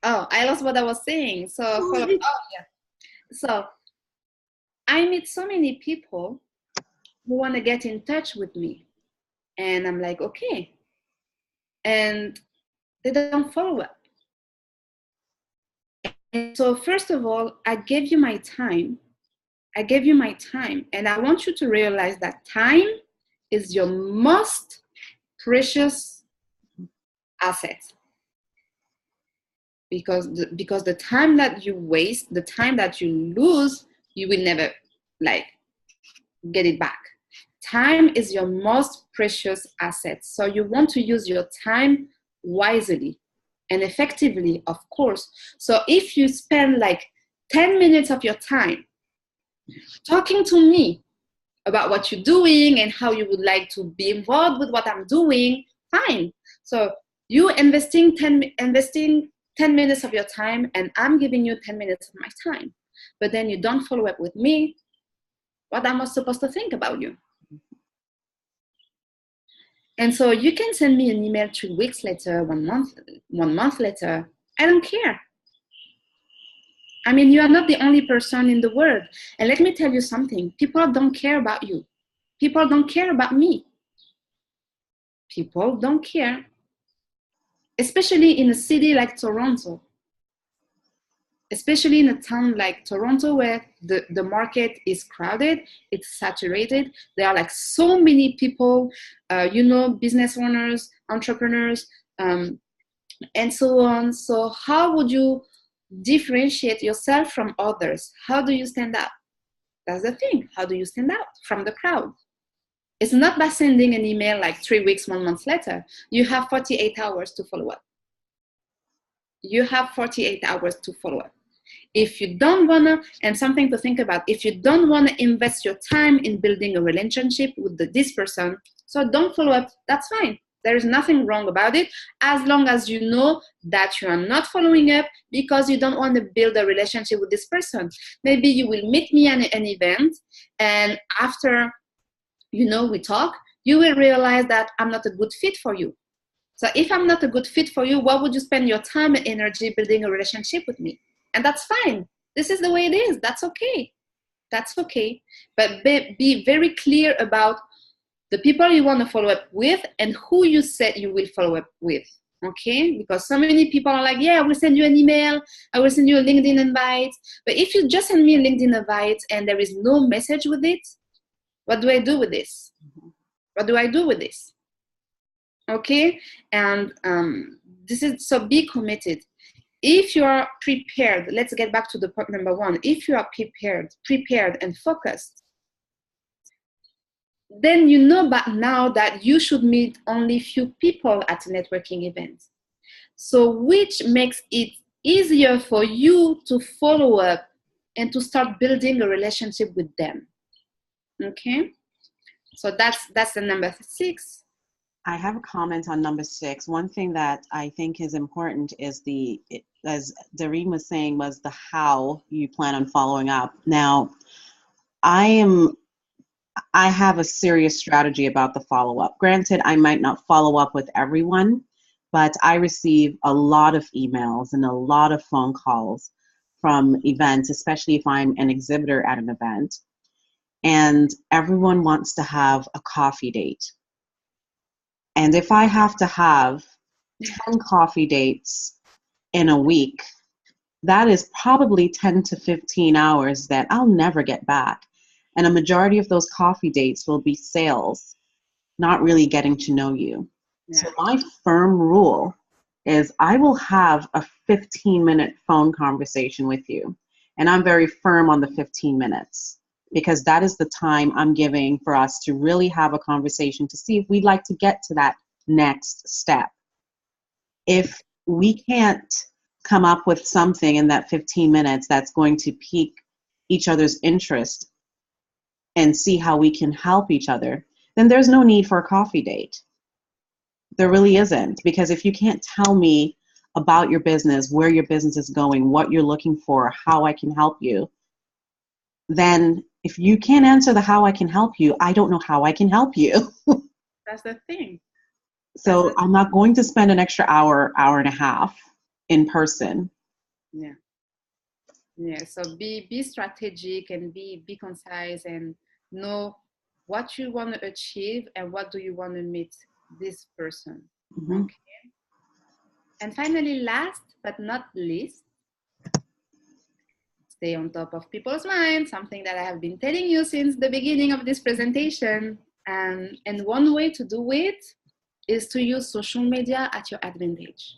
Oh, I lost what I was saying. So I meet so many people who want to get in touch with me, and I'm like, okay, and they don't follow up. And so first of all, I gave you my time, and I want you to realize that time is your most precious asset. Because the time that you waste, the time that you lose, you will never get it back. Time is your most precious asset. So you want to use your time wisely and effectively, of course. So if you spend 10 minutes of your time talking to me about what you're doing and how you would like to be involved with what I'm doing, fine. So you investing 10 minutes of your time, and I'm giving you 10 minutes of my time. But then you don't follow up with me, what am I supposed to think about you? And so you can send me an email 3 weeks later, 1 month later. I don't care. You are not the only person in the world. And let me tell you something. People don't care about you. People don't care about me. People don't care. Especially in a city like Toronto. Especially in a town like Toronto, where the market is crowded, it's saturated. There are so many people, business owners, entrepreneurs, and so on. So how would you differentiate yourself from others? How do you stand out? That's the thing. How do you stand out from the crowd? It's not by sending an email 3 weeks, 1 month later. You have 48 hours to follow up. You have 48 hours to follow up. If you don't want to, and something to think about, if you don't want to invest your time in building a relationship with this person, so don't follow up, that's fine. There is nothing wrong about it, as long as you know that you are not following up because you don't want to build a relationship with this person. Maybe you will meet me at an event, and after, we talk, you will realize that I'm not a good fit for you. So if I'm not a good fit for you, why would you spend your time and energy building a relationship with me? And that's fine. This is the way it is. That's okay. That's okay. But be very clear about the people you want to follow up with and who you said you will follow up with. Okay? Because so many people are like, yeah, I will send you an email. I will send you a LinkedIn invite. But if you just send me a LinkedIn invite and there is no message with it, what do I do with this? What do I do with this? Okay? And so be committed. If you are prepared, let's get back to the point number 1. If you are prepared and focused, then you know by now that you should meet only few people at a networking event. So which makes it easier for you to follow up and to start building a relationship with them. Okay, so that's the number 6. I have a comment on number 6. One thing that I think is important is as Doreen was saying, was the how you plan on following up. Now, I have a serious strategy about the follow-up. Granted, I might not follow up with everyone, but I receive a lot of emails and a lot of phone calls from events, especially if I'm an exhibitor at an event. And everyone wants to have a coffee date. And if I have to have 10 coffee dates in a week, that is probably 10 to 15 hours that I'll never get back. And a majority of those coffee dates will be sales, not really getting to know you. Yeah. So my firm rule is I will have a 15-minute phone conversation with you. And I'm very firm on the 15 minutes because that is the time I'm giving for us to really have a conversation to see if we'd like to get to that next step. If we can't come up with something in that 15 minutes that's going to pique each other's interest and see how we can help each other, then there's no need for a coffee date. There really isn't, because if you can't tell me about your business, where your business is going, what you're looking for, how I can help you, then if you can't answer the how I can help you, I don't know how I can help you. That's the thing. So I'm not going to spend an extra hour and a half in person. Yeah. Yeah. So be strategic and be concise and know what you want to achieve and what do you want to meet this person. Mm-hmm. Okay. And finally, last but not least, stay on top of people's minds, something that I have been telling you since the beginning of this presentation. And one way to do it is to use social media at your advantage.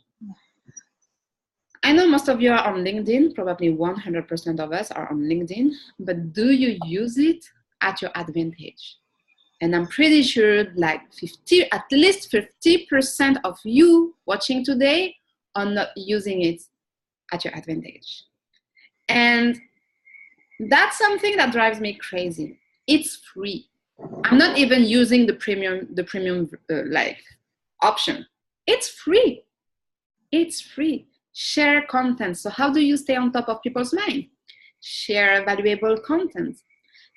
I know most of you are on LinkedIn, probably 100% of us are on LinkedIn, but do you use it at your advantage? And I'm pretty sure like at least 50% of you watching today are not using it at your advantage. And that's something that drives me crazy. It's free. I'm not even using the premium like option. It's free. It's free. Share content. So how do you stay on top of people's mind? Share valuable content.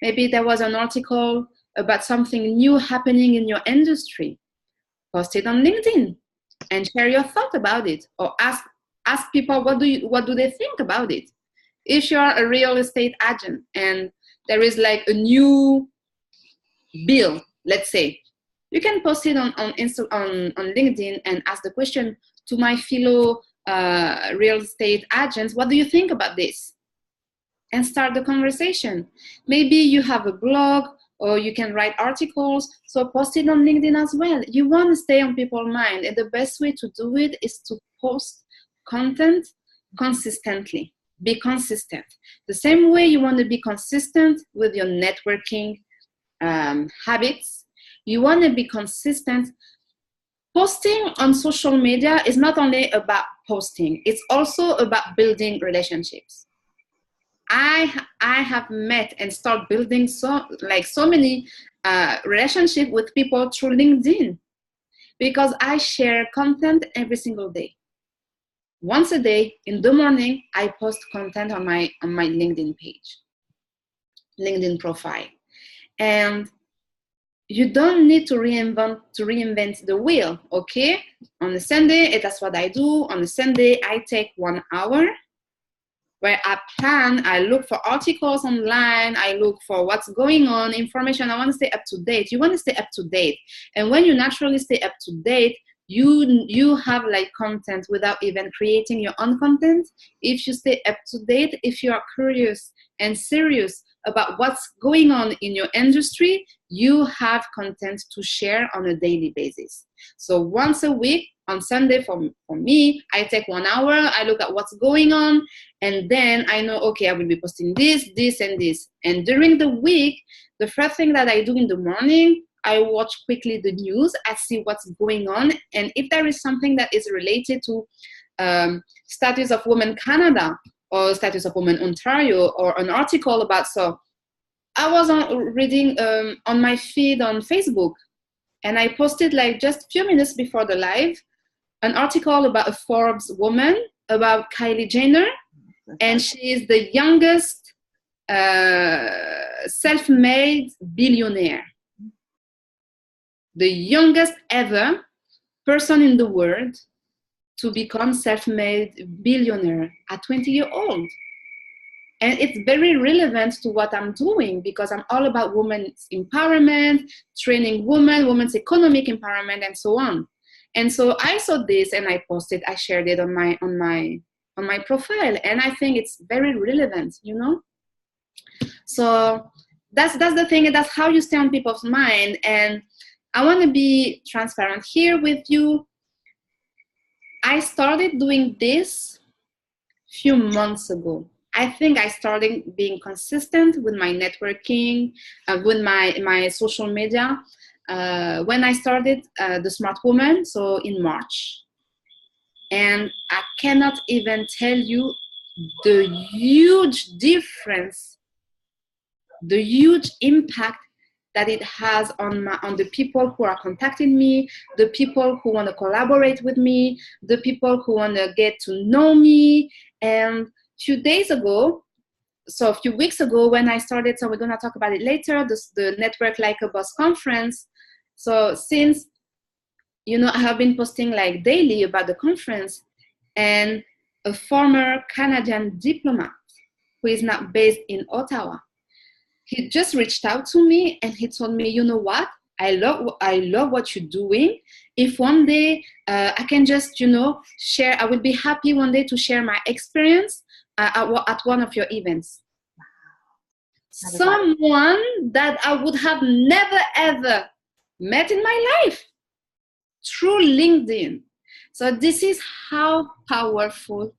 Maybe there was an article about something new happening in your industry. Post it on LinkedIn and share your thought about it, or ask people what do they think about it. If you're a real estate agent and there is like a new bill, let's say, you can post it on LinkedIn and ask the question to my fellow real estate agents, what do you think about this? And start the conversation. Maybe you have a blog or you can write articles, so post it on LinkedIn as well. You want to stay on people's mind, and the best way to do it is to post content consistently. Be consistent. The same way you want to be consistent with your networking habits, you want to be consistent. Posting on social media is not only about posting, it's also about building relationships. I have met and start building so many relationships with people through LinkedIn because I share content every single day. Once a day in the morning, I post content on my LinkedIn page, LinkedIn profile. And you don't need to reinvent the wheel, okay? On a Sunday, that's what I do. On a Sunday, I take 1 hour where I plan, I look for articles online, I look for what's going on, information. I want to stay up to date. You want to stay up to date. And when you naturally stay up to date, you have like content without even creating your own content. If you stay up to date, if you are curious and serious about what's going on in your industry, you have content to share on a daily basis. So once a week, on Sunday for me, I take 1 hour, I look at what's going on, and then I know, okay, I will be posting this, this, and this. And during the week, the first thing that I do in the morning, I watch quickly the news, I see what's going on, and if there is something that is related to Status of Women Canada, or Status of Women Ontario, or an article about, so I was reading on my feed on Facebook, and I posted like just a few minutes before the live an article about a Forbes woman, about Kylie Jenner, and she is the youngest self-made billionaire, the youngest ever person in the world to become self-made billionaire at 20 years old. And it's very relevant to what I'm doing, because I'm all about women's empowerment, training women, women's economic empowerment, and so on. And so I saw this and I posted, I shared it on my profile, and I think it's very relevant, you know. So that's the thing, and that's how you stay on people's mind. And I want to be transparent here with you. I started doing this a few months ago. I think I started being consistent with my networking, with my social media, when I started The Smart Woman, so in March. And I cannot even tell you the huge difference, the huge impact that it has on the people who are contacting me, the people who want to collaborate with me, the people who want to get to know me. And a few days ago, so a few weeks ago when I started, so we're going to talk about it later, the Network Like a Boss conference. So since, you know, I have been posting like daily about the conference, and a former Canadian diplomat who is now based in Ottawa, he just reached out to me and he told me, you know what, I love what you're doing. If one day I can just, you know, share, I would be happy one day to share my experience at one of your events. Someone that I would have never ever met in my life through LinkedIn. So this is how powerful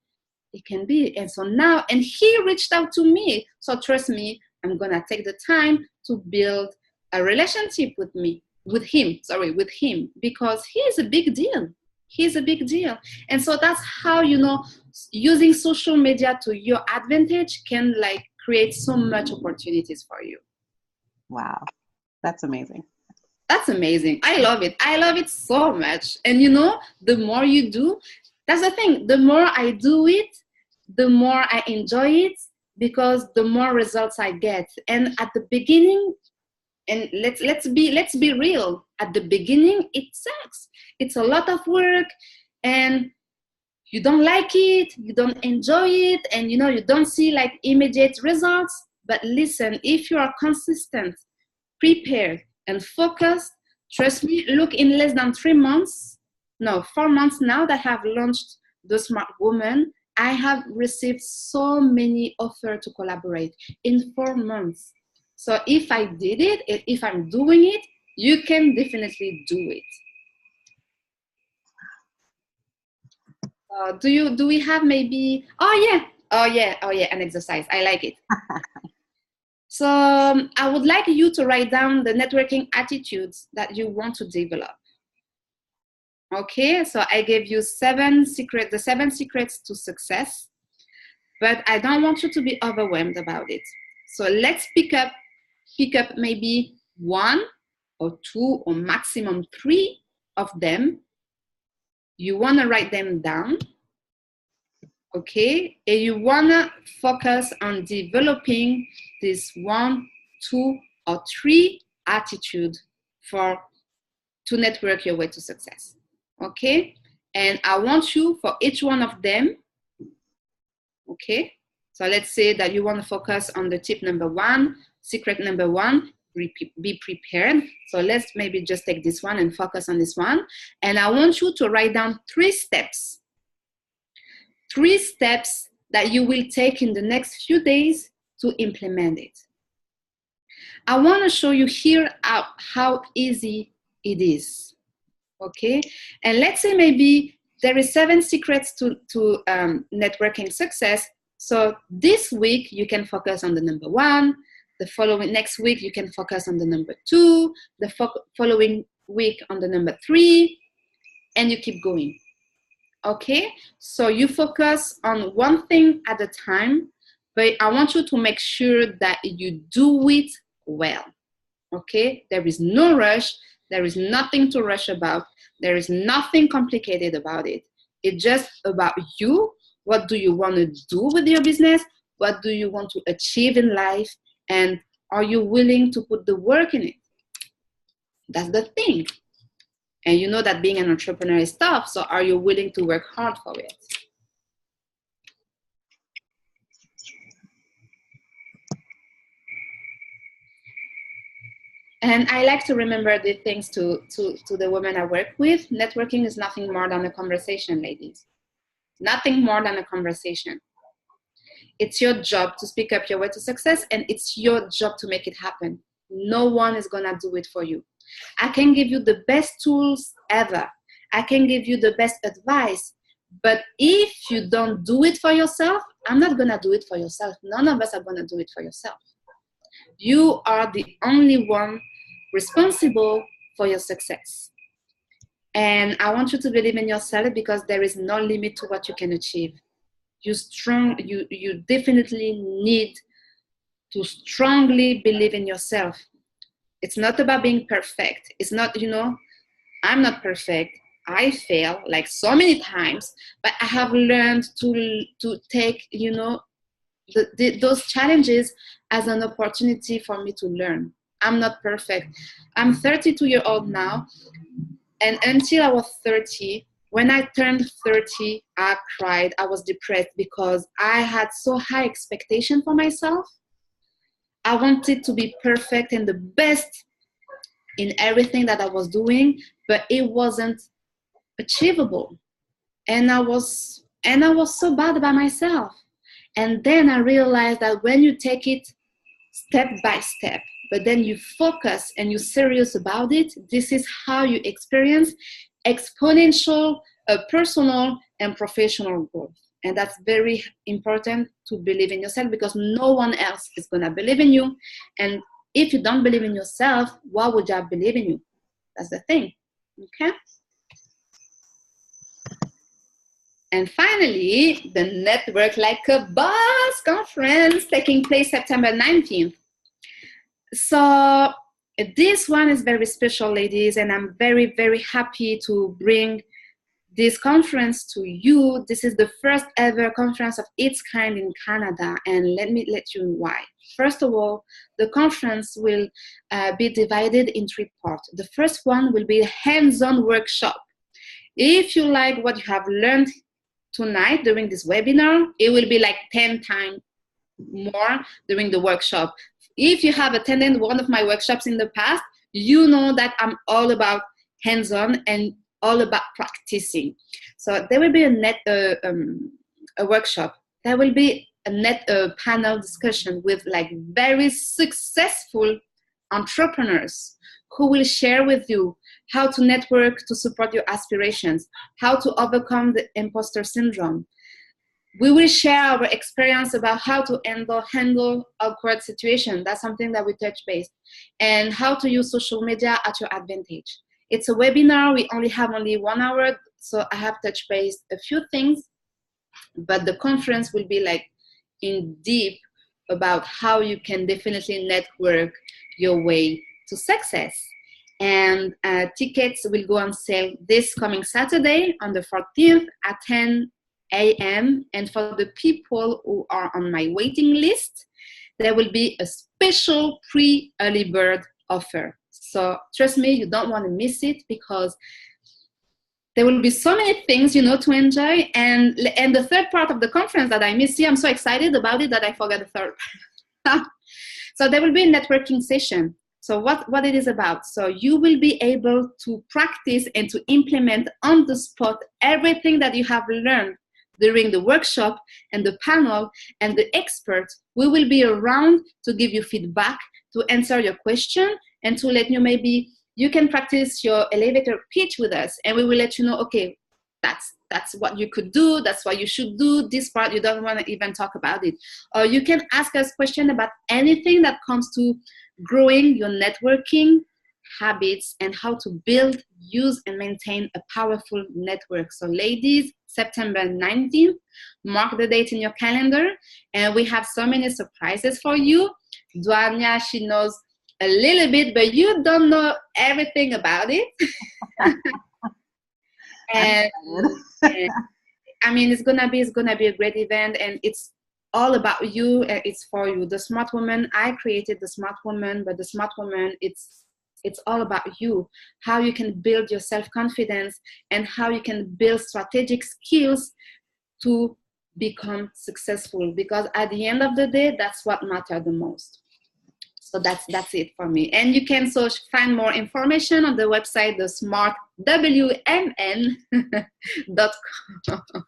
it can be. And so now, and he reached out to me. So trust me, I'm gonna take the time to build a relationship with him, because he is a big deal. He's a big deal. And so that's how, you know, using social media to your advantage can like create so much opportunities for you. Wow, that's amazing. That's amazing. I love it. I love it so much. And you know, the more you do, that's the thing. The more I do it, the more I enjoy it, because the more results I get. And at the beginning, and let's be real. At the beginning, it sucks. It's a lot of work, and you don't like it, you don't enjoy it, and you know, you don't see like immediate results. But listen, if you are consistent, prepared, and focused, trust me, look, in less than 4 months now that I have launched The Smart Woman, I have received so many offers to collaborate in 4 months. So if I did it, if I'm doing it, you can definitely do it. Do we have maybe, oh yeah, an exercise. I like it. So I would like you to write down the networking attitudes that you want to develop. Okay, so I gave you the 7 secrets to success, but I don't want you to be overwhelmed about it. So let's pick up maybe 1 or 2 or maximum 3 of them. You want to write them down. Okay, and you want to focus on developing this 1, 2, or 3 attitude to network your way to success. Okay, and I want you, for each one of them, okay, so let's say that you want to focus on the tip number 1, secret number 1, be prepared. So let's maybe just take this one and focus on this one, and I want you to write down 3 steps that you will take in the next few days to implement it. I want to show you here how easy it is. Okay, and let's say maybe there is 7 secrets to networking success. So this week you can focus on the number 1. The next week you can focus on the number 2. The following week on the number 3, and you keep going. Okay, so you focus on one thing at a time, but I want you to make sure that you do it well. Okay, there is no rush, there is nothing to rush about, there is nothing complicated about it. It's just about you. What do you want to do with your business? What do you want to achieve in life? And are you willing to put the work in it? That's the thing. And you know that being an entrepreneur is tough, so are you willing to work hard for it? And I like to remember the things to the women I work with. Networking is nothing more than a conversation, ladies. Nothing more than a conversation. It's your job to speak up your way to success, and it's your job to make it happen. No one is gonna do it for you. I can give you the best tools ever. I can give you the best advice. But if you don't do it for yourself, I'm not gonna do it for yourself. None of us are gonna do it for yourself. You are the only one responsible for your success. And I want you to believe in yourself, because there is no limit to what you can achieve. You definitely need to strongly believe in yourself. It's not about being perfect. It's not, I'm not perfect. I fail like so many times, but I have learned to take, those challenges as an opportunity for me to learn. I'm not perfect. I'm 32 years old now, and until I was 30, when I turned 30, I cried. I was depressed because I had so high expectation for myself. I wanted to be perfect and the best in everything that I was doing, but it wasn't achievable. And I was so bad about myself. And then I realized that when you take it step by step, but then you focus and you're serious about it, this is how you experience exponential personal and professional growth. And that's very important, to believe in yourself, because no one else is going to believe in you. And if you don't believe in yourself, why would I believe in you? That's the thing. Okay? And finally, the Network Like a Boss conference, taking place September 19th. So this one is very special, ladies, and I'm very, very happy to bring this conference to you. This is the first ever conference of its kind in Canada, and let me let you know why. First of all, the conference will be divided in 3 parts. The first one will be a hands-on workshop. If you like what you have learned tonight during this webinar, it will be like 10 times more during the workshop. If you have attended one of my workshops in the past, you know that I'm all about hands-on and all about practicing. So there will be a workshop. There will be a panel discussion with like very successful entrepreneurs who will share with you how to network to support your aspirations, how to overcome the imposter syndrome. We will share our experience about how to handle awkward situations. That's something that we touch base. And how to use social media at your advantage. It's a webinar. We only have 1 hour, so I have touched base a few things. But the conference will be like in deep about how you can definitely network your way to success. And tickets will go on sale this coming Saturday on the 14th at 10 a.m. And for the people who are on my waiting list, there will be a special pre-early bird offer. So trust me, you don't want to miss it, because there will be so many things, to enjoy. And the third part of the conference that I missed, see, I'm so excited about it that I forgot the third part. So there will be a networking session. So what it is about. So you will be able to practice and to implement on the spot everything that you have learned during the workshop and the panel, and the experts. We will be around to give you feedback, to answer your question, and to let you maybe you can practice your elevator pitch with us, and we will let you know, okay, that's what you could do, that's what you should do, this part you don't want to even talk about it. Or you can ask us questions about anything that comes to growing your networking habits and how to build, use, and maintain a powerful network. So ladies, September 19th. Mark the date in your calendar. And we have so many surprises for you. Duanya, she knows a little bit, but you don't know everything about it. and, and I mean, it's gonna be a great event, and it's all about you. And it's for you. The Smart Woman. I created the Smart Woman, but the Smart Woman, it's all about you. How you can build your self-confidence and how you can build strategic skills to become successful. Because at the end of the day, that's what matters the most. So that's it for me. And you can find more information on the website, thesmartwmn.com.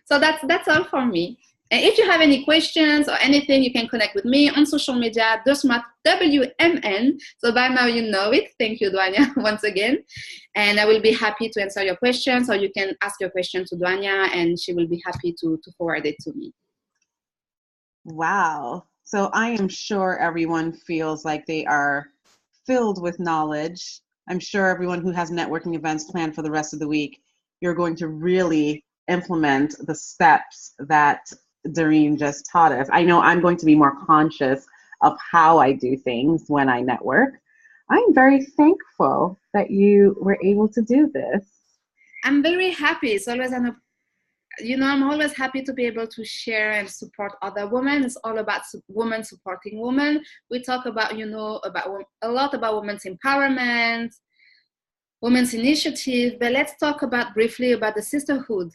So that's all for me. And if you have any questions or anything, you can connect with me on social media, thesmartwmn. So by now you know it. Thank you, Duanya, once again. And I will be happy to answer your questions, or you can ask your question to Duanya and she will be happy to forward it to me. Wow. So I am sure everyone feels like they are filled with knowledge. I'm sure everyone who has networking events planned for the rest of the week, you're going to really implement the steps that Doreen just taught us. I know I'm going to be more conscious of how I do things when I network. I'm very thankful that you were able to do this. I'm very happy. It's always I'm always happy to be able to share and support other women. It's all about women supporting women. We talk about, a lot about women's empowerment, women's initiative, but let's talk briefly about the sisterhood.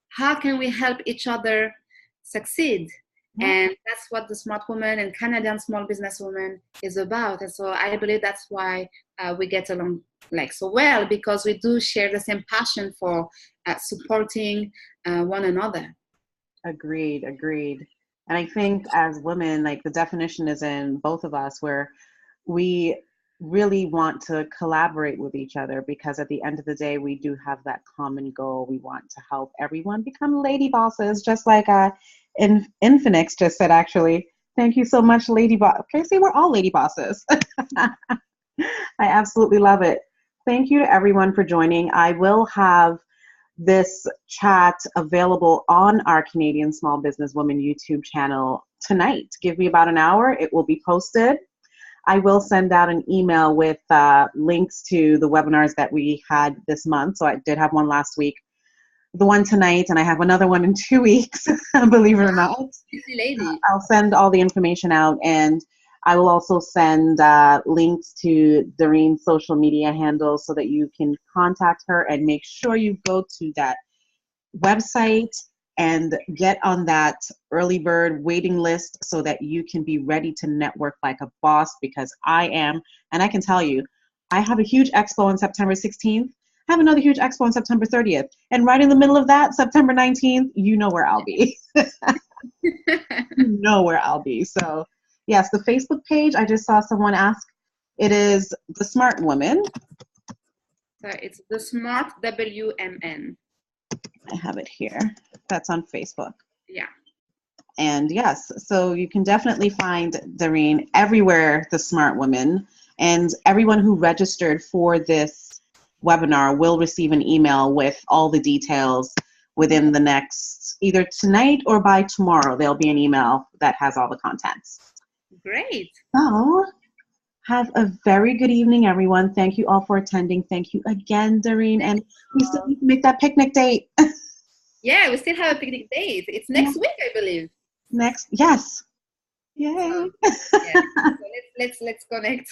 How can we help each other succeed? Yeah. And that's what the Smart Woman and Canadian Small Business Woman is about. And so I believe that's why we get along so well, because we do share the same passion for supporting one another. Agreed. And I think as women, the definition is in both of us, where we really want to collaborate with each other, because at the end of the day, we do have that common goal. We want to help everyone become lady bosses, just like Infinix just said, actually. Thank you so much, lady boss. Okay, see, we're all lady bosses. I absolutely love it. Thank you to everyone for joining. I will have this chat available on our Canadian Small Business Woman YouTube channel tonight. Give me about an hour. It will be posted. I will send out an email with links to the webinars that we had this month. So I did have one last week, the one tonight, and I have another one in 2 weeks, believe it or not. Busy lady. I'll send all the information out, and I will also send links to Doreen's social media handles so that you can contact her, and make sure you go to that website and get on that early bird waiting list so that you can be ready to network like a boss, because I am, and I can tell you, I have a huge expo on September 16th. I have another huge expo on September 30th. And right in the middle of that, September 19th, you know where I'll be. You know where I'll be. So yes, the Facebook page, I just saw someone ask, it is The Smart Woman. So it's The Smart WMN. I have it here. That's on Facebook. Yeah. And yes, so you can definitely find Doreen everywhere, The Smart Woman. And everyone who registered for this webinar will receive an email with all the details within the next, either tonight or by tomorrow. There'll be an email that has all the contents. Great. So have a very good evening, everyone. Thank you all for attending. Thank you again, Doreen. And we still need to make that picnic date. Yeah, we still have a picnic date. It's next week, I believe. Yes. Yay. So let's connect.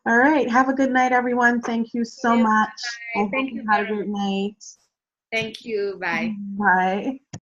All right. Have a good night, everyone. Thank you so much. Bye. Thank you. Have a great night. Thank you. Bye. Bye.